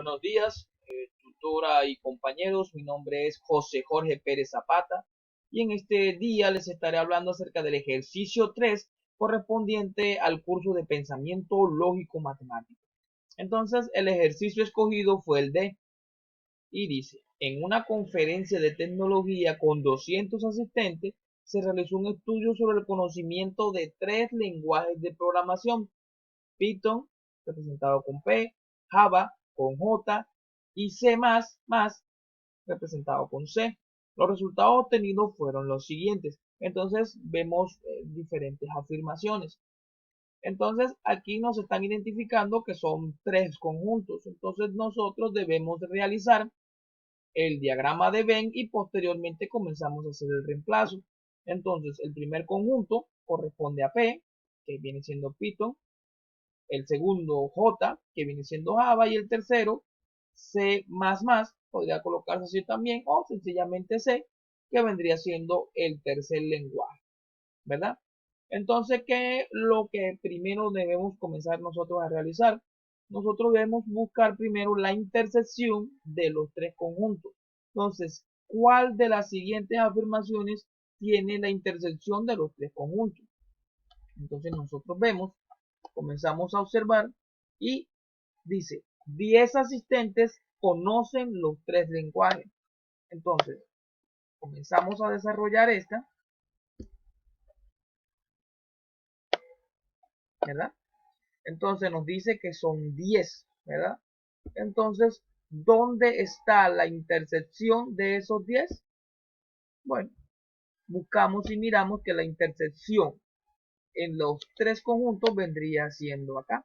Buenos días, tutora y compañeros. Mi nombre es José Jorge Pérez Zapata y en este día les estaré hablando acerca del ejercicio 3 correspondiente al curso de pensamiento lógico matemático. Entonces, el ejercicio escogido fue el D y dice: en una conferencia de tecnología con 200 asistentes se realizó un estudio sobre el conocimiento de 3 lenguajes de programación: Python, representado con P, Java con J y C++, representado con C. Los resultados obtenidos fueron los siguientes. Entonces vemos diferentes afirmaciones. Entonces aquí nos están identificando que son 3 conjuntos. Entonces nosotros debemos realizar el diagrama de Venn y posteriormente comenzamos a hacer el reemplazo. Entonces el primer conjunto corresponde a P, que viene siendo Python, el segundo J, que viene siendo Java, y el tercero C++, podría colocarse así también, o sencillamente C, que vendría siendo el tercer lenguaje, ¿verdad? Entonces, ¿qué es lo que primero debemos comenzar nosotros a realizar? Nosotros debemos buscar primero la intersección de los 3 conjuntos. Entonces, ¿cuál de las siguientes afirmaciones tiene la intersección de los 3 conjuntos? Entonces nosotros comenzamos a observar y dice: 10 asistentes conocen los 3 lenguajes. Entonces comenzamos a desarrollar esta, ¿verdad? Entonces nos dice que son 10, ¿verdad? Entonces, ¿dónde está la intersección de esos 10? Bueno, buscamos y miramos que la intersección en los 3 conjuntos vendría siendo acá.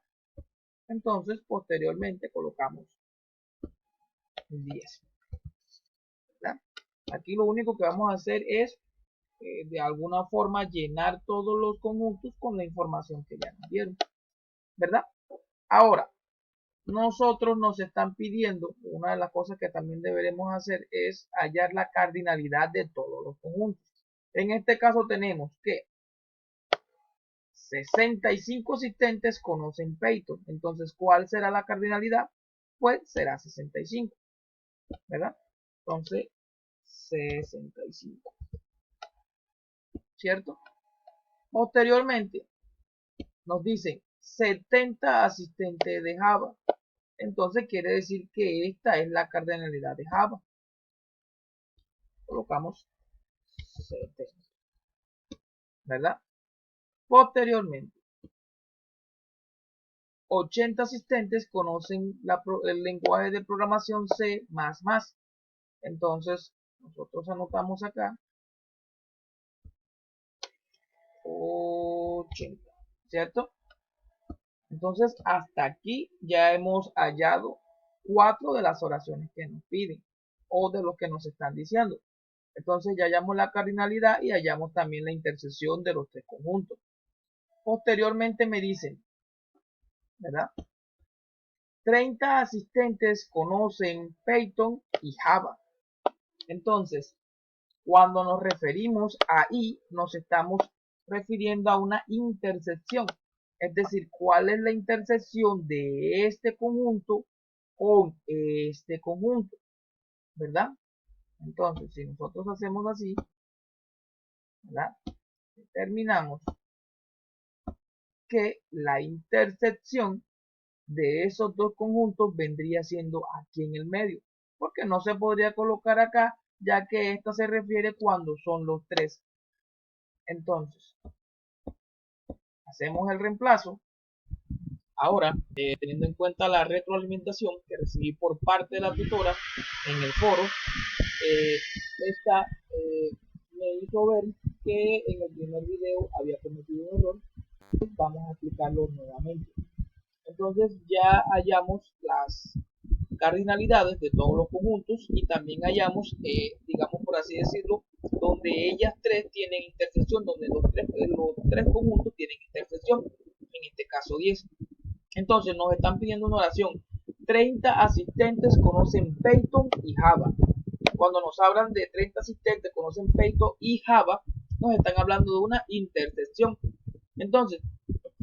Entonces, posteriormente colocamos 10. ¿Verdad? Aquí lo único que vamos a hacer es de alguna forma llenar todos los conjuntos con la información que ya nos dieron, ¿verdad? Ahora, nosotros nos están pidiendo, una de las cosas que también deberemos hacer es hallar la cardinalidad de todos los conjuntos. En este caso tenemos que 65 asistentes conocen Python. Entonces, ¿cuál será la cardinalidad? Pues será 65, ¿verdad? Entonces, 65, ¿cierto? Posteriormente, nos dicen 70 asistentes de Java. Entonces quiere decir que esta es la cardinalidad de Java. Colocamos 70, ¿verdad? Posteriormente, 80 asistentes conocen el lenguaje de programación C++. Entonces nosotros anotamos acá 80, ¿cierto? Entonces hasta aquí ya hemos hallado 4 de las oraciones que nos piden o de lo que nos están diciendo. Entonces ya hallamos la cardinalidad y hallamos también la intersección de los 3 conjuntos. Posteriormente me dicen, ¿verdad? 30 asistentes conocen Python y Java. Entonces, cuando nos referimos a I, nos estamos refiriendo a una intersección. Es decir, ¿cuál es la intersección de este conjunto con este conjunto? ¿Verdad? Entonces, si nosotros hacemos así, ¿verdad? Determinamos que la intersección de esos 2 conjuntos vendría siendo aquí en el medio, porque no se podría colocar acá, ya que esta se refiere cuando son los 3. Entonces, hacemos el reemplazo. Ahora, teniendo en cuenta la retroalimentación que recibí por parte de la tutora en el foro, esta me hizo ver que en el primer video había cometido un error. Vamos a explicarlo nuevamente. Entonces ya hallamos las cardinalidades de todos los conjuntos y también hallamos, digamos por así decirlo, donde ellas 3 tienen intersección, donde los tres conjuntos tienen intersección, en este caso 10. Entonces nos están pidiendo una oración: 30 asistentes conocen Python y Java. Cuando nos hablan de 30 asistentes conocen Python y Java, nos están hablando de una intersección. Entonces,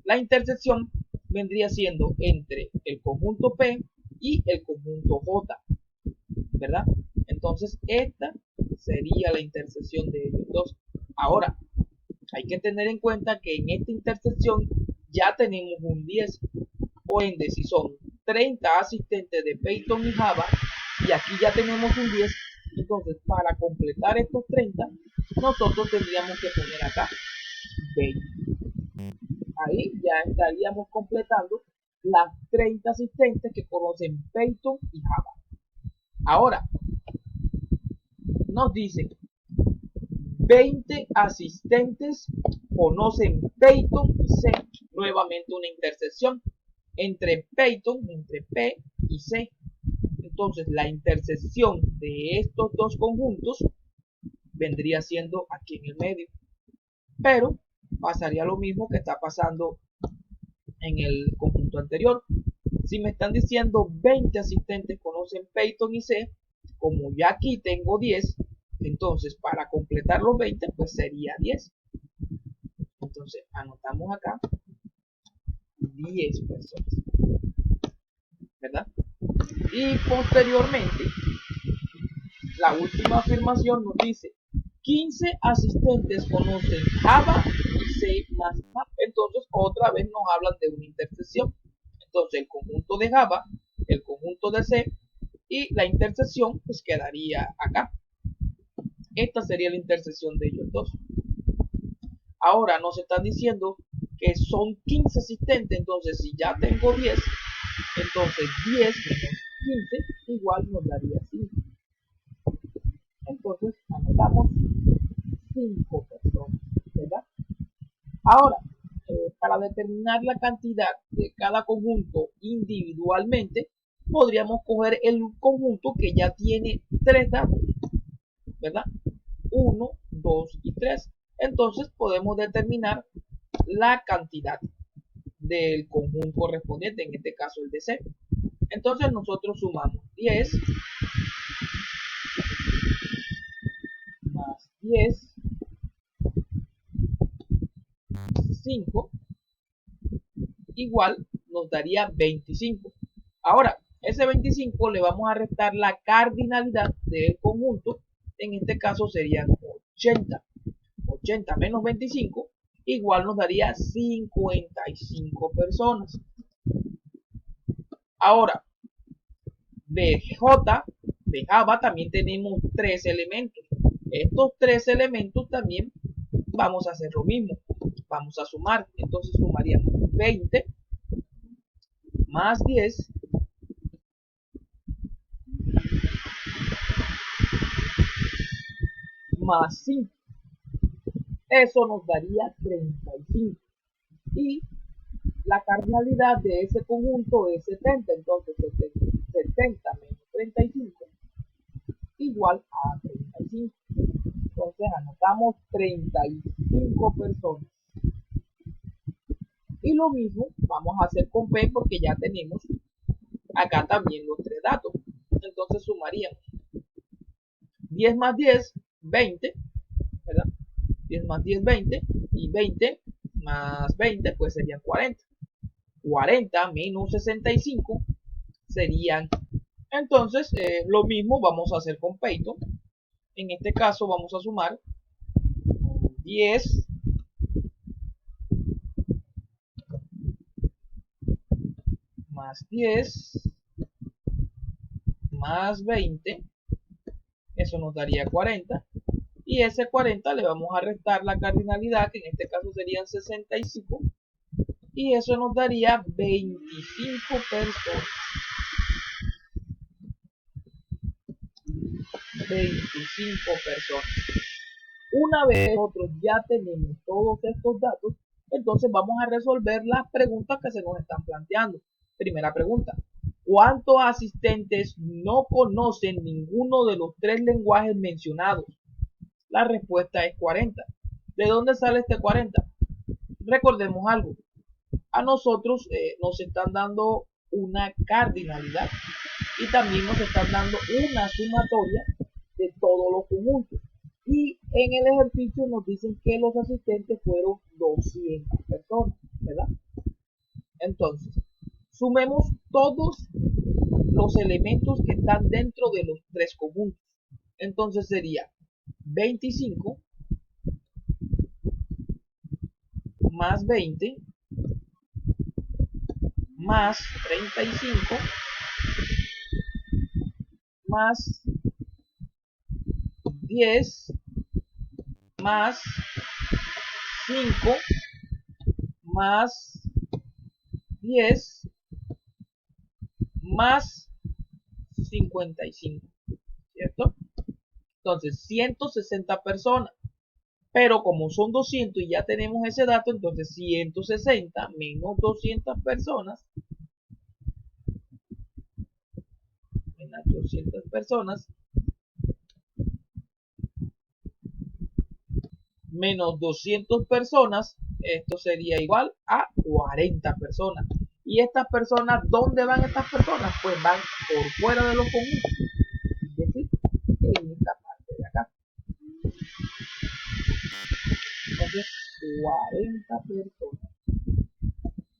la intersección vendría siendo entre el conjunto P y el conjunto J, ¿verdad? Entonces esta sería la intersección de ellos dos. Ahora, hay que tener en cuenta que en esta intersección ya tenemos un 10. Por ende, si son 30 asistentes de Python y Java, y aquí ya tenemos un 10, entonces para completar estos 30, nosotros tendríamos que poner acá 20. Ahí ya estaríamos completando las 30 asistentes que conocen Python y Java. Ahora, nos dicen 20 asistentes conocen Python y C. Nuevamente una intersección entre Python, entre P y C. Entonces la intersección de estos dos conjuntos vendría siendo aquí en el medio. Pero pasaría lo mismo que está pasando en el conjunto anterior. Si me están diciendo 20 asistentes conocen Python y C, como ya aquí tengo 10, entonces para completar los 20 pues sería 10. Entonces anotamos acá 10 personas, ¿verdad? Y posteriormente, la última afirmación nos dice 15 asistentes conocen Java y C++. Entonces otra vez nos hablan de una intersección. Entonces el conjunto de Java, el conjunto de C y la intersección pues quedaría acá. Esta sería la intersección de ellos dos. Ahora nos están diciendo que son 15 asistentes, entonces si ya tengo 10, entonces 10 menos 15 igual nos daría 5. Entonces anotamos 5 personas, ¿verdad? Ahora, para determinar la cantidad de cada conjunto individualmente, podríamos coger el conjunto que ya tiene 3 datos, ¿verdad? 1, 2 y 3. Entonces podemos determinar la cantidad del conjunto correspondiente, en este caso el de C. Entonces nosotros sumamos 10 más 10, 5, igual nos daría 25. Ahora, ese 25 le vamos a restar la cardinalidad del conjunto, en este caso serían 80. 80 menos 25 igual nos daría 55 personas. Ahora, de Java también tenemos 3 elementos. Estos 3 elementos también vamos a hacer lo mismo. Vamos a sumar. Entonces sumaríamos 20 más 10 más 5. Eso nos daría 35. Y la cardinalidad de ese conjunto es 70. Entonces 70 menos 35 igual a 35. Entonces anotamos 35 personas. Y lo mismo vamos a hacer con P porque ya tenemos acá también los 3 datos. Entonces sumaríamos 10 más 10, 20, ¿verdad? 10 más 10, 20. Y 20 más 20 pues serían 40. 40 menos 65 serían. Entonces lo mismo vamos a hacer con Python. En este caso vamos a sumar 10 más 10 más 20, eso nos daría 40, y ese 40 le vamos a restar la cardinalidad, que en este caso serían 65, y eso nos daría 25 personas. 25 personas. Una vez nosotros ya tenemos todos estos datos, entonces vamos a resolver las preguntas que se nos están planteando. Primera pregunta: ¿cuántos asistentes no conocen ninguno de los 3 lenguajes mencionados? La respuesta es 40. ¿De dónde sale este 40? Recordemos algo. A nosotros nos están dando una cardinalidad y también nos están dando una sumatoria de todos los conjuntos. Y en el ejercicio nos dicen que los asistentes fueron 200 personas, ¿verdad? Entonces, Sumemos todos los elementos que están dentro de los tres conjuntos. Entonces sería 25 más 20 más 35 más 10 más 5 más 10 más 55, ¿cierto? Entonces 160 personas, pero como son 200 y ya tenemos ese dato, entonces 160 menos 200 personas, menos 200 personas, menos 200 personas, esto sería igual a 40 personas. ¿Y estas personas, dónde van estas personas? Pues van por fuera de los conjuntos, es decir, en esta parte de acá. Entonces, 40 personas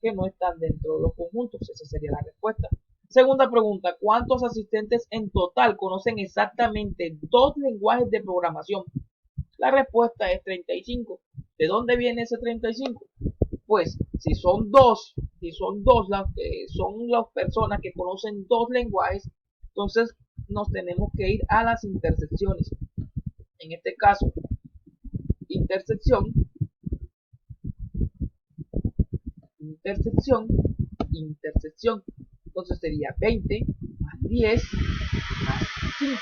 que no están dentro de los conjuntos, esa sería la respuesta. Segunda pregunta, ¿cuántos asistentes en total conocen exactamente dos lenguajes de programación? La respuesta es 35. ¿De dónde viene ese 35? Pues si son dos son las personas que conocen dos lenguajes, entonces nos tenemos que ir a las intersecciones. En este caso, intersección, intersección, intersección. Entonces sería 20 más 10 más 5.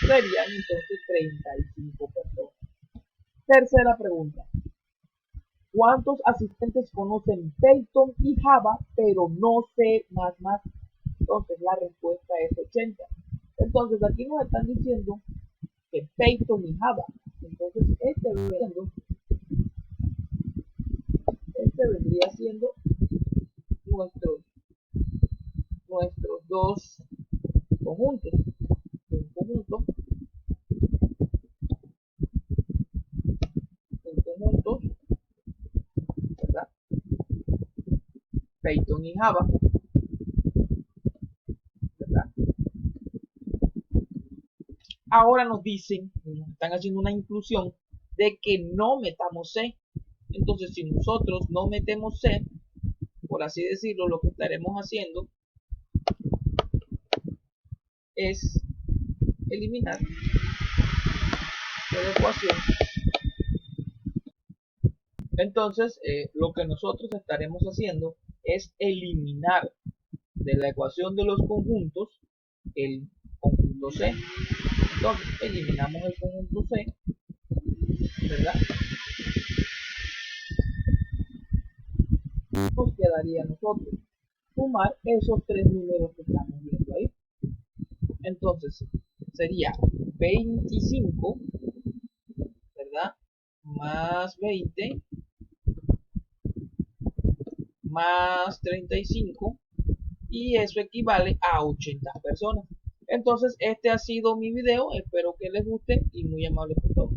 Serían entonces 35 personas. Tercera pregunta. ¿Cuántos asistentes conocen Python y Java, pero no C++? Entonces la respuesta es 80. Entonces aquí nos están diciendo que Python y Java. Entonces este vendría siendo nuestros dos conjuntos. Un conjunto, ¿verdad? Python y Java, ¿verdad? Ahora nos dicen, nos están haciendo una inclusión de que no metamos C. Entonces, si nosotros no metemos C, por así decirlo, lo que estaremos haciendo es eliminar la ecuación. Entonces, lo que nosotros estaremos haciendo es eliminar de la ecuación de los conjuntos el conjunto C. Entonces, eliminamos el conjunto C, ¿verdad? Nos quedaría a nosotros sumar esos tres números que estamos viendo ahí. Entonces, sería 25, ¿verdad? Más 20 más 35 y eso equivale a 80 personas. Entonces este ha sido mi video, espero que les guste y muy amable por todo.